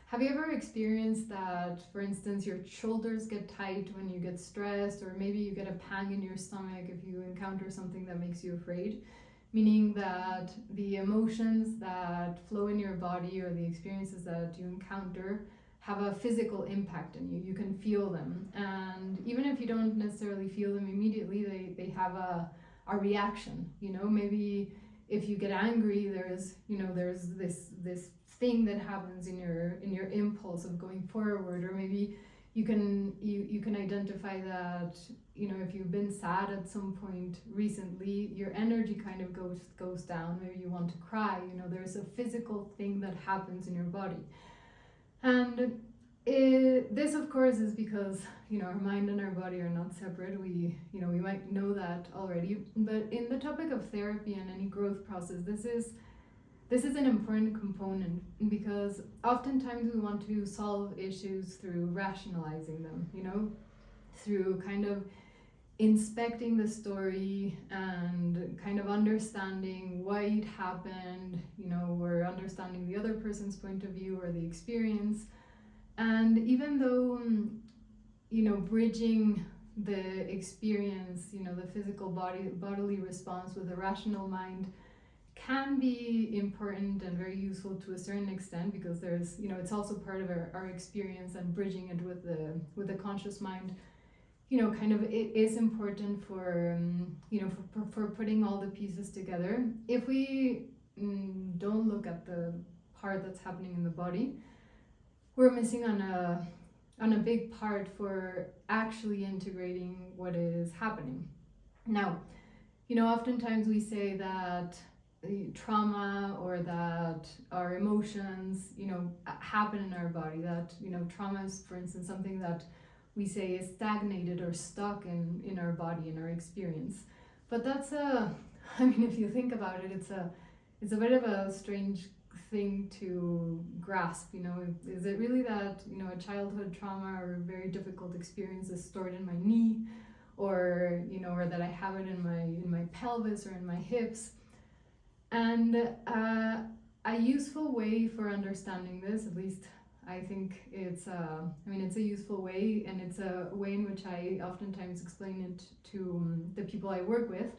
Have you ever experienced that, for instance, your shoulders get tight when you get stressed, or maybe you get a pang in your stomach if you encounter something that makes you afraid? Meaning that the emotions that flow in your body or the experiences that you encounter have a physical impact on you. You can feel them. And even if you don't necessarily feel them immediately, they have a reaction. Maybe if you get angry, there's this thing that happens in your impulse of going forward. Or maybe you can identify that if you've been sad at some point recently, your energy kind of goes down. Maybe you want to cry. There's a physical thing that happens in your body. And this of course is because our mind and our body are not separate. We might know that already, but in the topic of therapy and any growth process, this is an important component, because oftentimes we want to solve issues through rationalizing them, through kind of inspecting the story and kind of understanding why it happened, or understanding the other person's point of view or the experience. And even though, bridging the experience, the physical bodily response with a rational mind can be important and very useful to a certain extent, because there's it's also part of our experience, and bridging it with the conscious mind kind of it is important for for putting all the pieces together. If we don't look at the part that's happening in the body, we're missing on a big part for actually integrating what is happening. Now, oftentimes we say that trauma, or that our emotions happen in our body, that trauma is, for instance, something that we say is stagnated or stuck in our body, in our experience. But that's if you think about it, it's a bit of a strange thing to grasp. Is it really that a childhood trauma or a very difficult experience is stored in my knee, or or that I have it in my pelvis or in my hips? And a useful way for understanding this, at least I think it's a useful way, and it's a way in which I oftentimes explain it to the people I work with,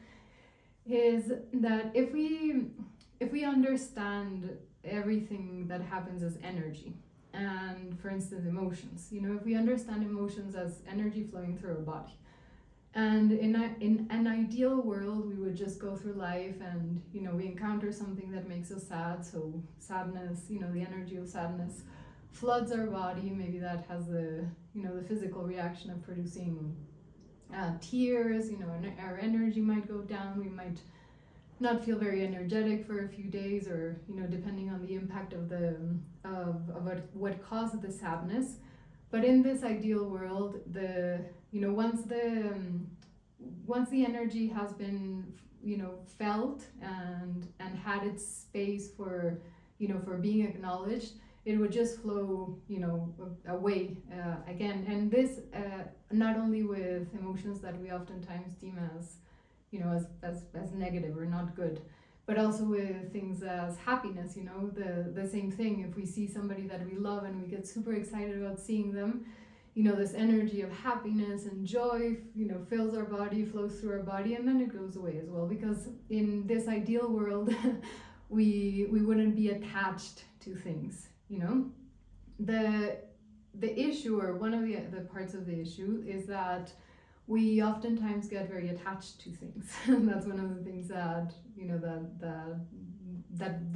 is that if we understand everything that happens as energy, and for instance emotions, if we understand emotions as energy flowing through our body, and in an ideal world we would just go through life, and we encounter something that makes us sad, so sadness, the energy of sadness floods our body. Maybe that has the physical reaction of producing tears, and our energy might go down. We might not feel very energetic for a few days, or depending on the impact of what caused the sadness. But in this ideal world, once the energy has been felt and had its space for being acknowledged, it would just flow away again. And this not only with emotions that we oftentimes deem as as negative or not good, but also with things as happiness. The same thing. If we see somebody that we love and we get super excited about seeing them, this energy of happiness and joy fills our body, flows through our body, and then it goes away as well, because in this ideal world we wouldn't be attached to things. The issue, or one of the parts of the issue, is that we oftentimes get very attached to things. That's one of the things that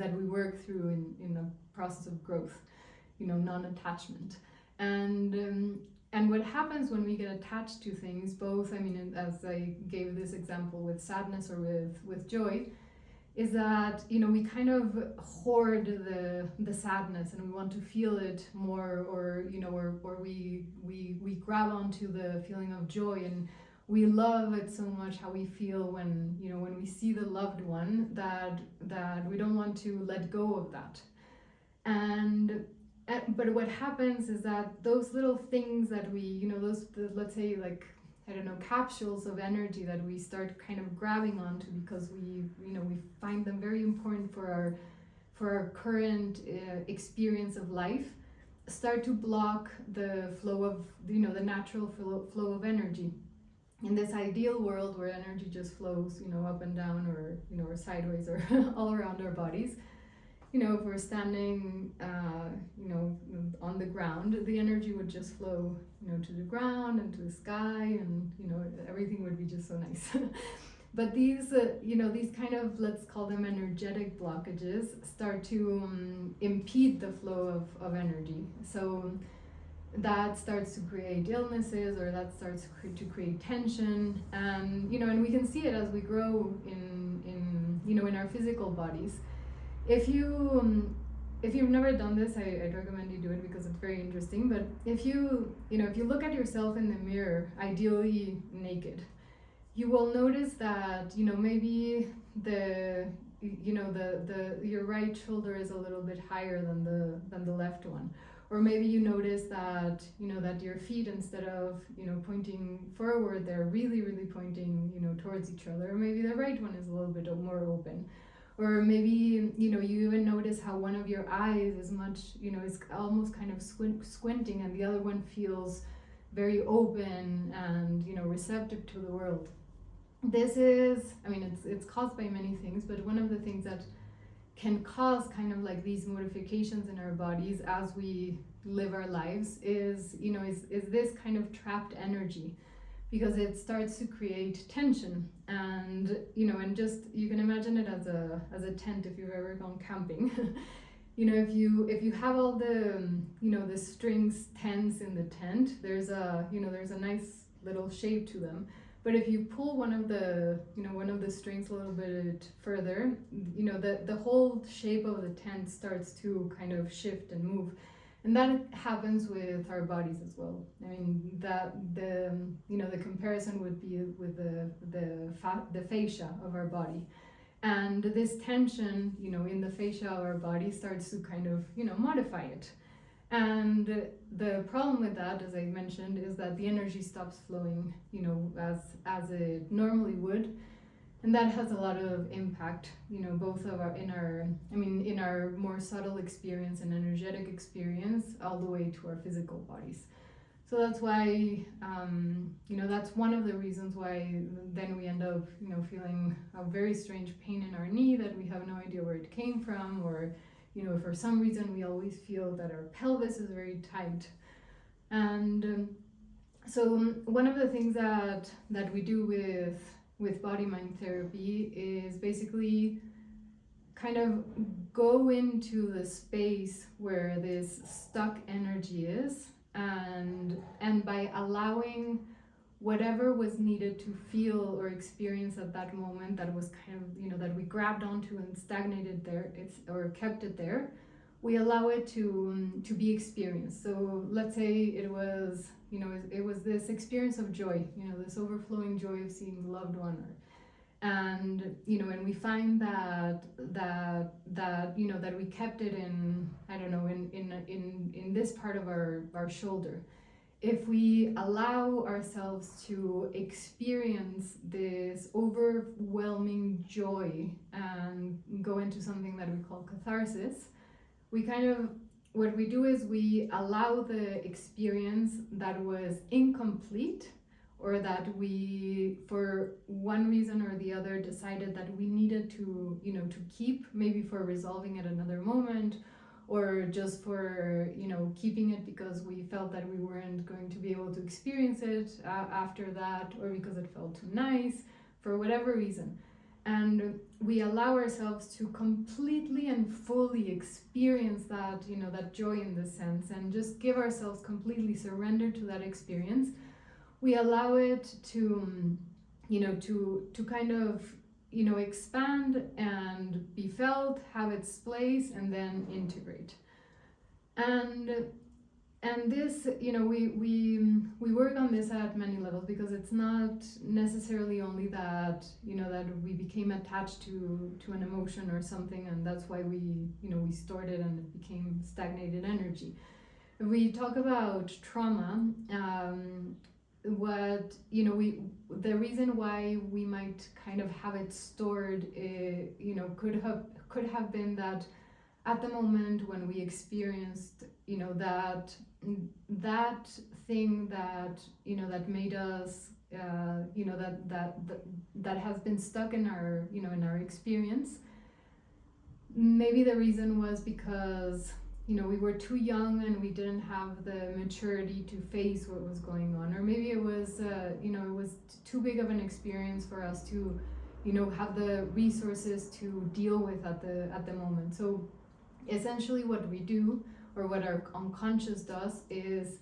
that we work through in the process of growth, non-attachment. And what happens when we get attached to things, both, as I gave this example with sadness or with joy, is that we kind of hoard the sadness, and we want to feel it more, or we grab onto the feeling of joy, and we love it so much how we feel when when we see the loved one, that we don't want to let go of that. But what happens is that those little things that we let's say, like, I don't know, capsules of energy that we start kind of grabbing onto, because we find them very important for our current experience of life, start to block the flow of, the natural flow of energy. In this ideal world where energy just flows, up and down, or, or sideways, or all around our bodies, if we're standing, on the ground, the energy would just flow, to the ground and to the sky, and, everything would be just so nice. But these, these kind of, let's call them energetic blockages, start to impede the flow of energy. So that starts to create illnesses, or that starts to create tension, and and we can see it as we grow in our physical bodies. If you've never done this, I'd recommend you do it because it's very interesting. But if you look at yourself in the mirror, ideally naked, you will notice that maybe your right shoulder is a little bit higher than the left one. Or maybe you notice that that your feet, instead of pointing forward, they're really pointing towards each other. Or maybe the right one is a little bit more open. Or maybe you even notice how one of your eyes is is almost kind of squinting, and the other one feels very open and receptive to the world. This is, it's caused by many things, but one of the things that can cause kind of like these modifications in our bodies as we live our lives is this kind of trapped energy, because it starts to create tension. And and just, you can imagine it as a tent, if you've ever gone camping. If you have all the the strings tense in the tent, there's a nice little shape to them. But if you pull one of the strings a little bit further, the whole shape of the tent starts to kind of shift and move. And that happens with our bodies as well. That the comparison would be with the fascia of our body. And this tension, in the fascia of our body starts to kind of, modify it. And the problem with that, as I mentioned, is that the energy stops flowing, as it normally would. And that has a lot of impact, both in our more subtle experience and energetic experience, all the way to our physical bodies. So that's why, that's one of the reasons why then we end up, feeling a very strange pain in our knee that we have no idea where it came from, or for some reason we always feel that our pelvis is very tight. And so one of the things that we do with body-mind therapy is basically kind of go into the space where this stuck energy is, and by allowing whatever was needed to feel or experience at that moment, that was kind of, that we grabbed onto and stagnated there, or kept it there, we allow it to be experienced. So let's say it was this experience of joy, this overflowing joy of seeing the loved one, and we find that we kept it in, I don't know, in this part of our shoulder. If we allow ourselves to experience this overwhelming joy and go into something that we call catharsis, what we do is we allow the experience that was incomplete, or that we, for one reason or the other, decided that we needed to keep, maybe for resolving at another moment, or just for keeping it because we felt that we weren't going to be able to experience it after that, or because it felt too nice, for whatever reason. And we allow ourselves to completely and fully experience that, that joy in this sense, and just give ourselves completely surrender to that experience. We allow it to to kind of expand and be felt, have its place, and then integrate. And this, we work on this at many levels, because it's not necessarily only that that we became attached to an emotion or something, and that's why we stored it and it became stagnated energy. If we talk about trauma, the reason why we might kind of have it stored, could have been that at the moment when we experienced that thing that that made us that has been stuck in our in our experience. Maybe the reason was because we were too young and we didn't have the maturity to face what was going on, or maybe it was it was too big of an experience for us to have the resources to deal with at the moment. So essentially what we do, or what our unconscious does, is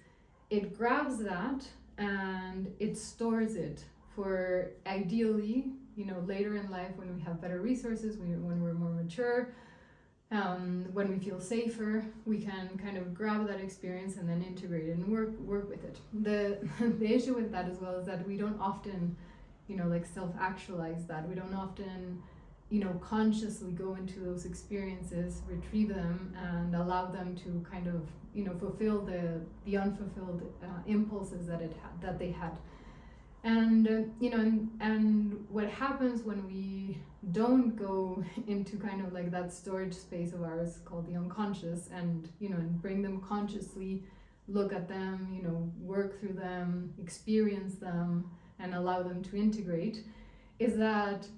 it grabs that and it stores it for, ideally, later in life, when we have better resources, when we're more mature, when we feel safer, we can kind of grab that experience and then integrate it and work with it. The issue with that as well is that we don't often like self-actualize that. We don't often consciously go into those experiences, retrieve them, and allow them to kind of fulfill the unfulfilled impulses that they had. And and what happens when we don't go into kind of like that storage space of ours called the unconscious, and and bring them consciously, look at them, work through them, experience them, and allow them to integrate, is that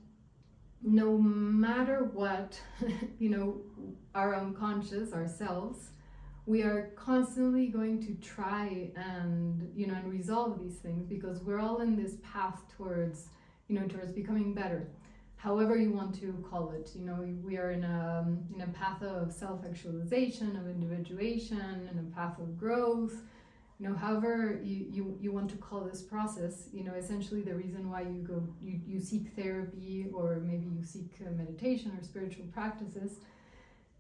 no matter what our unconscious, ourselves, we are constantly going to try and and resolve these things, because we're all in this path towards towards becoming better, however you want to call it. We are in a path of self-actualization, of individuation, in a path of growth, however you want to call this process. Essentially the reason why you seek therapy, or maybe you seek meditation or spiritual practices,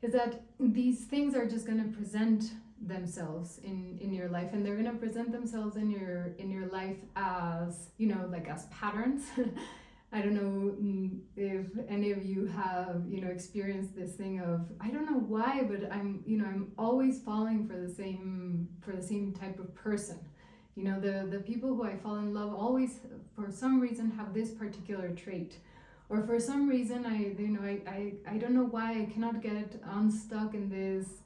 is that these things are just going to present themselves in your life, and they're going to present themselves in your life as like as patterns. I don't know if any of you have experienced this thing of, I don't know why, but I'm always falling for the same type of person. The people who I fall in love always, for some reason, have this particular trait. Or for some reason, I don't know why I cannot get unstuck in this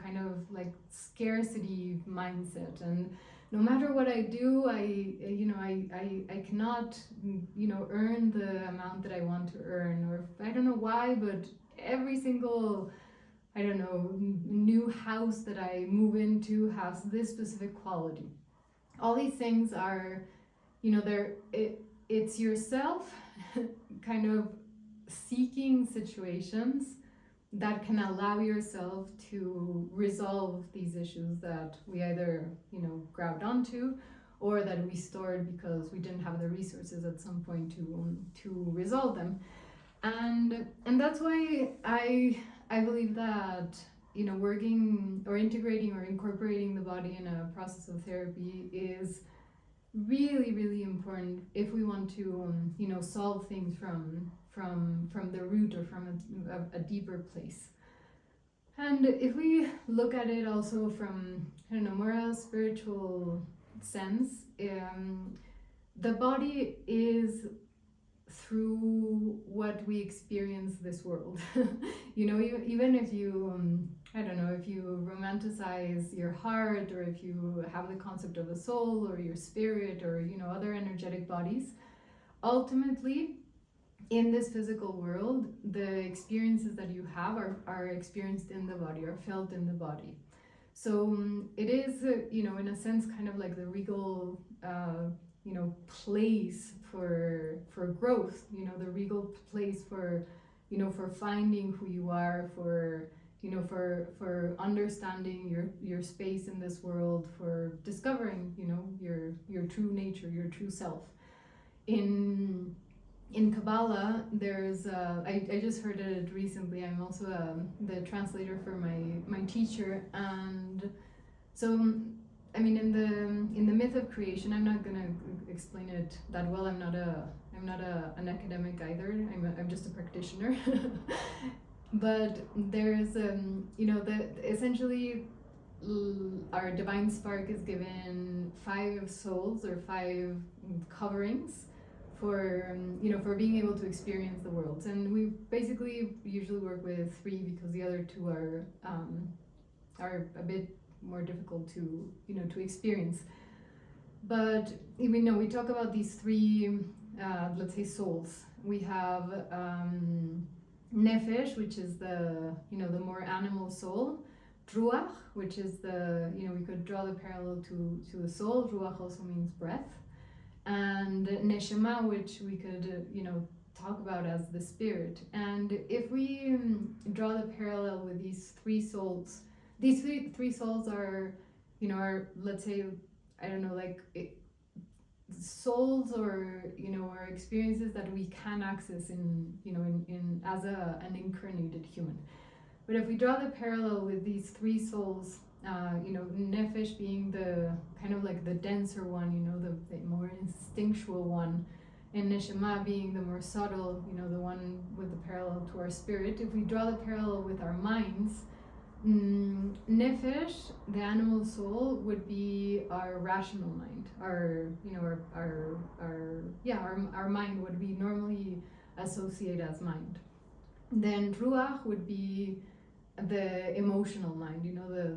kind of like scarcity mindset, and no matter what I do, I cannot earn the amount that I want to earn. Or I don't know why, but every single new house that I move into has this specific quality. All these things are it's yourself kind of seeking situations that can allow yourself to resolve these issues that we either grabbed onto, or that we stored because we didn't have the resources at some point to resolve them. And that's why I believe that working or integrating or incorporating the body in a process of therapy is really, really important if we want to solve things from the root, or from a deeper place. And if we look at it also from more a spiritual sense, the body is through what we experience this world. Even if you if you romanticize your heart, or if you have the concept of a soul, or your spirit, or other energetic bodies, ultimately in this physical world, the experiences that you have are experienced in the body, are felt in the body. So it is in a sense kind of like the regal place for growth, the regal place for for finding who you are, for for understanding your space in this world, for discovering your true nature, your true self. In Kabbalah, there's I just heard it recently. I'm also the translator for my teacher, and so in the myth of creation, I'm not gonna explain it that well. I'm not an academic either. I'm just a practitioner. But there's essentially our divine spark is given 5 souls, or 5 coverings for for being able to experience the world. And we basically usually work with 3, because the other 2 are a bit more difficult to, to experience. But we talk about these three, let's say, souls. We have nefesh, which is the more animal soul. Ruach, which is the, we could draw the parallel to the soul. Ruach also means breath. And neshama, which we could, talk about as the spirit. And if we draw the parallel with these three souls, these three souls are, are, let's say, I don't know, like souls or, or experiences that we can access in as an incarnated human. But if we draw the parallel with these three souls, nefesh being the kind of like the denser one, the more instinctual one, and neshama being the more subtle, the one with the parallel to our spirit. If we draw the parallel with our minds, nefesh, the animal soul, would be our rational mind. Our mind would be normally associated as mind. Then ruach would be the emotional mind,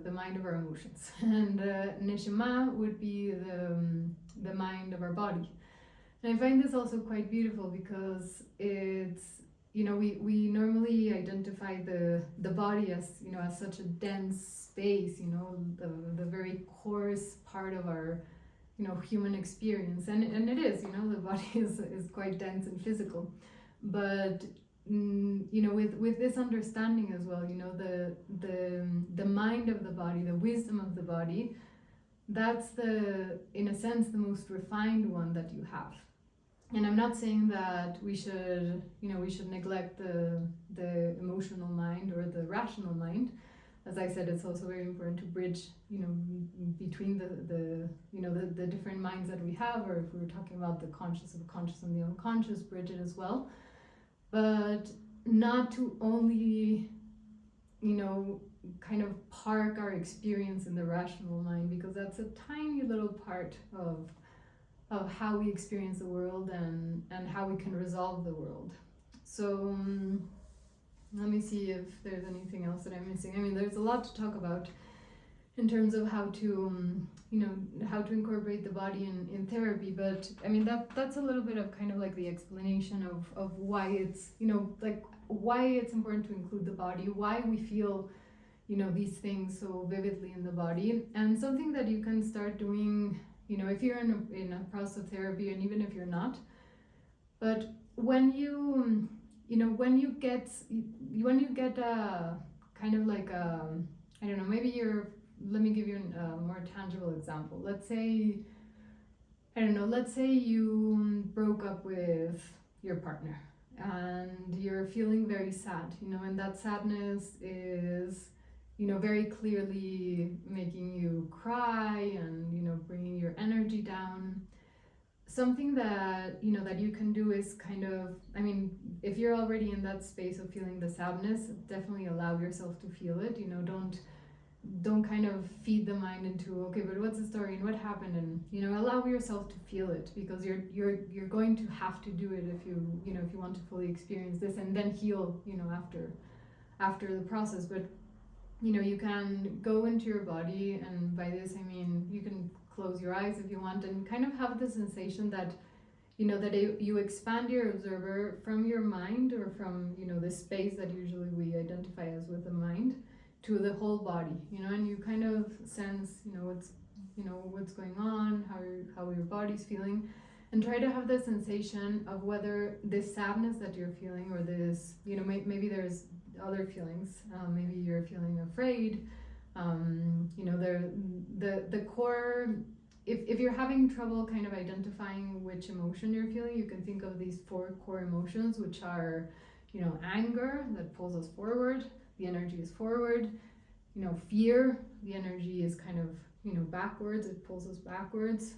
the mind of our emotions. And neshama would be the mind of our body. And I find this also quite beautiful because it's, we normally identify the body as, as such a dense space, the very coarse part of our, human experience. And it is, the body is quite dense and physical. But, with this understanding as well, the mind of the body, the wisdom of the body, that's in a sense, the most refined one that you have. And I'm not saying that we should neglect the emotional mind or the rational mind. As I said, it's also very important to bridge, between the different minds that we have, or if we were talking about the conscious, subconscious, and the unconscious, bridge it as well. But not to only, kind of park our experience in the rational mind, because that's a tiny little part of how we experience the world and how we can resolve the world. So let me see if there's anything else that I'm missing. I mean, there's a lot to talk about in terms of how to how to incorporate the body in therapy, but I mean that's a little bit of kind of like the explanation of why it's like why it's important to include the body, why we feel these things so vividly in the body. And something that you can start doing, if you're in a process of therapy, and even if you're not, but when you get a kind of like I don't know, maybe let me give you a more tangible example. Let's say you broke up with your partner and you're feeling very sad, and that sadness is very clearly making you cry and bringing your energy down. Something that that you can do is kind of, I mean, if you're already in that space of feeling the sadness, definitely allow yourself to feel it. Don't kind of feed the mind into, okay, but what's the story and what happened, and allow yourself to feel it, because you're going to have to do it if you want to fully experience this, and then heal after the process. But you can go into your body, and by this I mean you can close your eyes if you want, and kind of have the sensation that you expand your observer from your mind, or from the space that usually we identify as with the mind, to the whole body, and you kind of sense what's going on, how your body's feeling, and try to have the sensation of whether this sadness that you're feeling, or this maybe there's other feelings, maybe you're feeling afraid, the core, if you're having trouble kind of identifying which emotion you're feeling, you can think of these 4 core emotions, which are anger, that pulls us forward, the energy is forward, fear, the energy is kind of backwards, it pulls us backwards,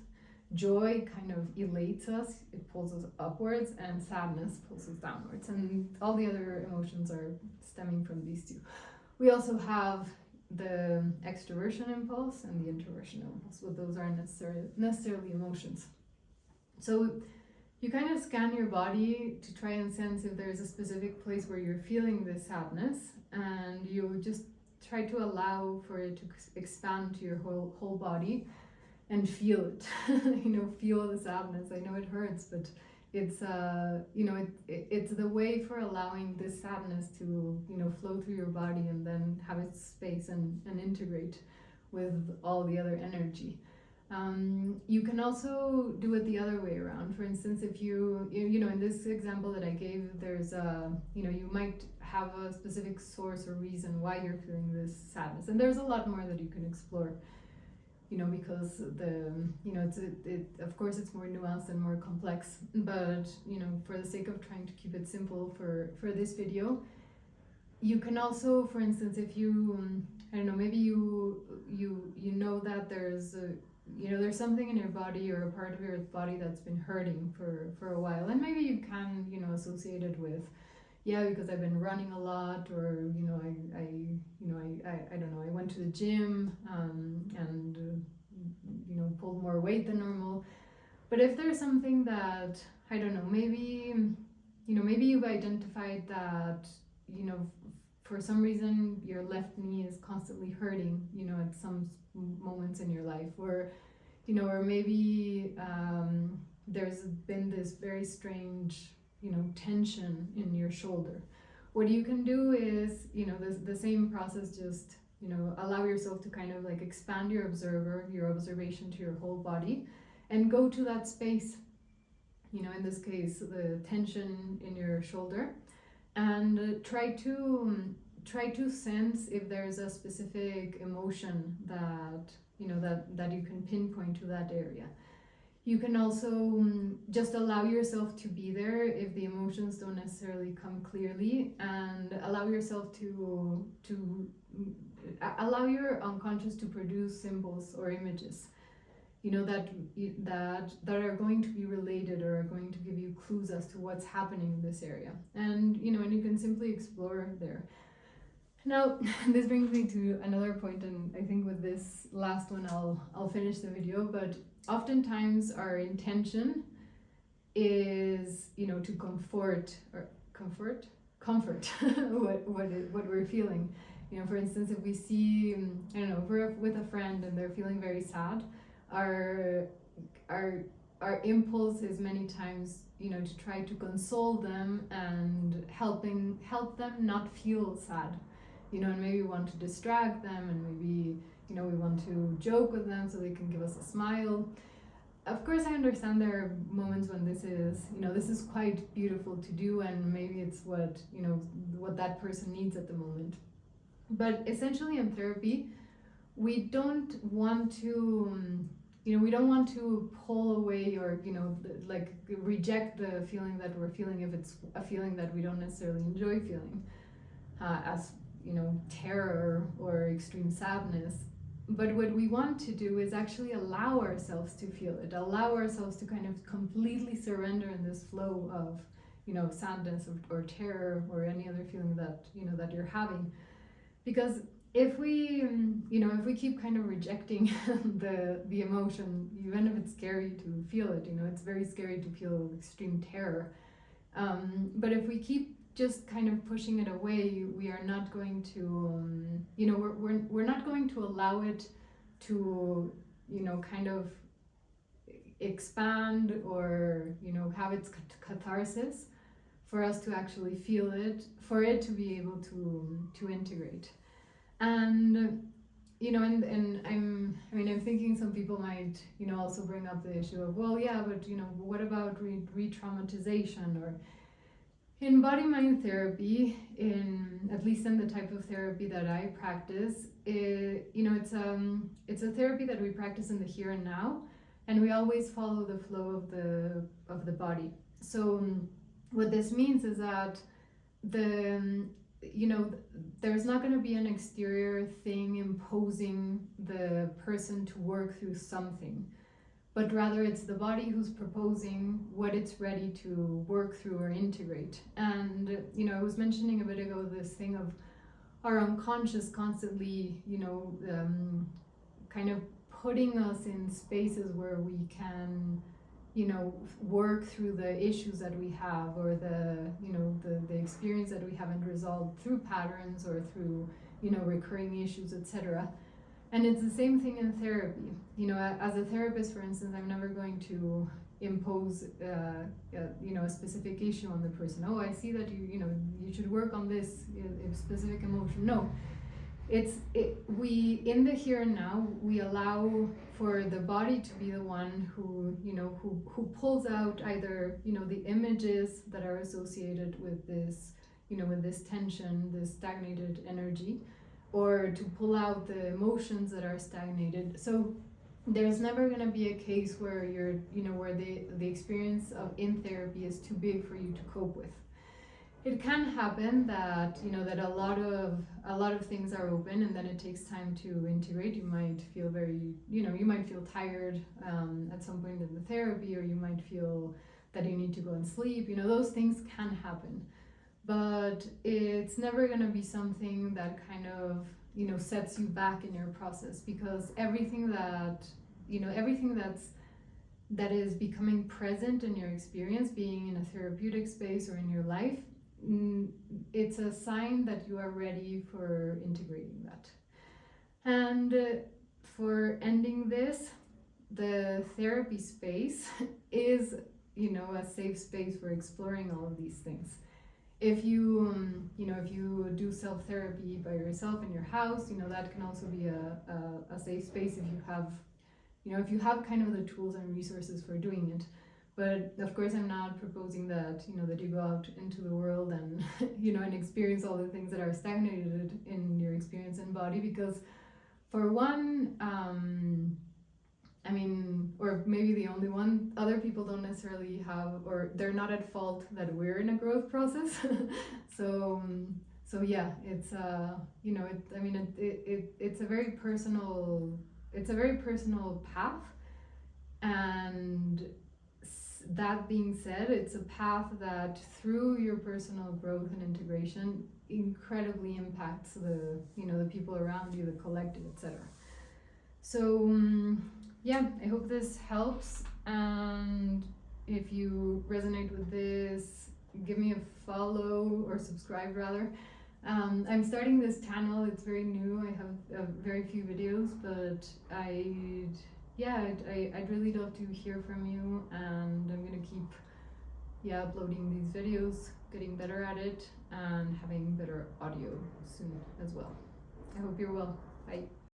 joy kind of elates us, it pulls us upwards, and sadness pulls us downwards, and all the other emotions are stemming from these 2. We also have the extroversion impulse and the introversion impulse, but those aren't necessarily emotions. So you kind of scan your body to try and sense if there's a specific place where you're feeling this sadness, and you just try to allow for it to expand to your whole body and feel it. Feel the sadness. I know it hurts, but it's it's the way for allowing this sadness to flow through your body and then have its space and integrate with all the other energy. You can also do it the other way around. For instance, if you in this example that I gave, there's you might have a specific source or reason why you're feeling this sadness, and there's a lot more that you can explore, because of course it's more nuanced and more complex, but for the sake of trying to keep it simple for this video, you can also, for instance, if you I don't know, maybe you know that there's there's something in your body or a part of your body that's been hurting for a while, and maybe you can associate it with, because I've been running a lot, or I don't know, I went to the gym and pulled more weight than normal. But if there's something that I don't know, maybe you've identified that for some reason your left knee is constantly hurting at some moments in your life, or or maybe there's been this very strange tension in your shoulder. What you can do is the same process, just allow yourself to kind of like expand your observation to your whole body and go to that space, in this case the tension in your shoulder, and try to sense if there's a specific emotion that that you can pinpoint to that area. You can also just allow yourself to be there if the emotions don't necessarily come clearly, and allow yourself to allow your unconscious to produce symbols or images that are going to be related or are going to give you clues as to what's happening in this area, and and you can simply explore there. Now, this brings me to another point, and I think with this last one I'll finish the video, but oftentimes our intention is to comfort what we're feeling. For instance, if we see I don't know, if we're with a friend and they're feeling very sad, our impulse is many times to try to console them and help them not feel sad, and maybe we want to distract them, and maybe we want to joke with them so they can give us a smile. Of course, I understand there are moments when this is quite beautiful to do, and maybe it's what that person needs at the moment. But essentially in therapy, we don't want to pull away or like reject the feeling that we're feeling if it's a feeling that we don't necessarily enjoy feeling, as terror or extreme sadness. But what we want to do is actually allow ourselves to feel it, allow ourselves to kind of completely surrender in this flow of sadness or terror or any other feeling that that you're having. Because if we keep kind of rejecting the emotion, even if it's scary to feel it, it's very scary to feel extreme terror, but if we keep just kind of pushing it away, we are not going to we're not going to allow it to kind of expand or have its catharsis for us to actually feel it, for it to be able to integrate. And I'm thinking some people might also bring up the issue of, well, yeah, but what about re-traumatization? Or in body-mind therapy, at least in the type of therapy that I practice, it's a therapy that we practice in the here and now, and we always follow the flow of the body. So what this means is that there's not going to be an exterior thing imposing the person to work through something, but rather it's the body who's proposing what it's ready to work through or integrate. And I was mentioning a bit ago this thing of our unconscious constantly kind of putting us in spaces where we can work through the issues that we have, or the experience that we haven't resolved through patterns or through recurring issues, etc. And it's the same thing in therapy. As a therapist, for instance, I'm never going to impose a specific issue on the person. Oh, I see that you should work on this specific emotion. No, we in the here and now, we allow for the body to be the one who pulls out either the images that are associated with this with this tension, this stagnated energy, or to pull out the emotions that are stagnated. So there's never going to be a case where where the experience of in therapy is too big for you to cope with. It can happen that that a lot of things are open, and then it takes time to integrate. You might feel you might feel tired at some point in the therapy, or you might feel that you need to go and sleep. Those things can happen, but it's never going to be something that kind of sets you back in your process, because everything that is becoming present in your experience, being in a therapeutic space or in your life, it's a sign that you are ready for integrating that. And for ending this, the therapy space is a safe space for exploring all of these things. If you do self-therapy by yourself in your house, that can also be a safe space if you have kind of the tools and resources for doing it. But of course, I'm not proposing that that you go out into the world and and experience all the things that are stagnated in your experience and body, because for one, or maybe the only one, other people don't necessarily have, or they're not at fault that we're in a growth process. so yeah, it's it's a very personal path. And that being said, it's a path that through your personal growth and integration incredibly impacts the people around you, the collective, etc. So yeah, I hope this helps, and if you resonate with this, give me a follow, or subscribe rather. I'm starting this channel, it's very new, I have very few videos, but I'd really love to hear from you, and I'm gonna keep uploading these videos, getting better at it, and having better audio soon as well. I hope you're well. Bye.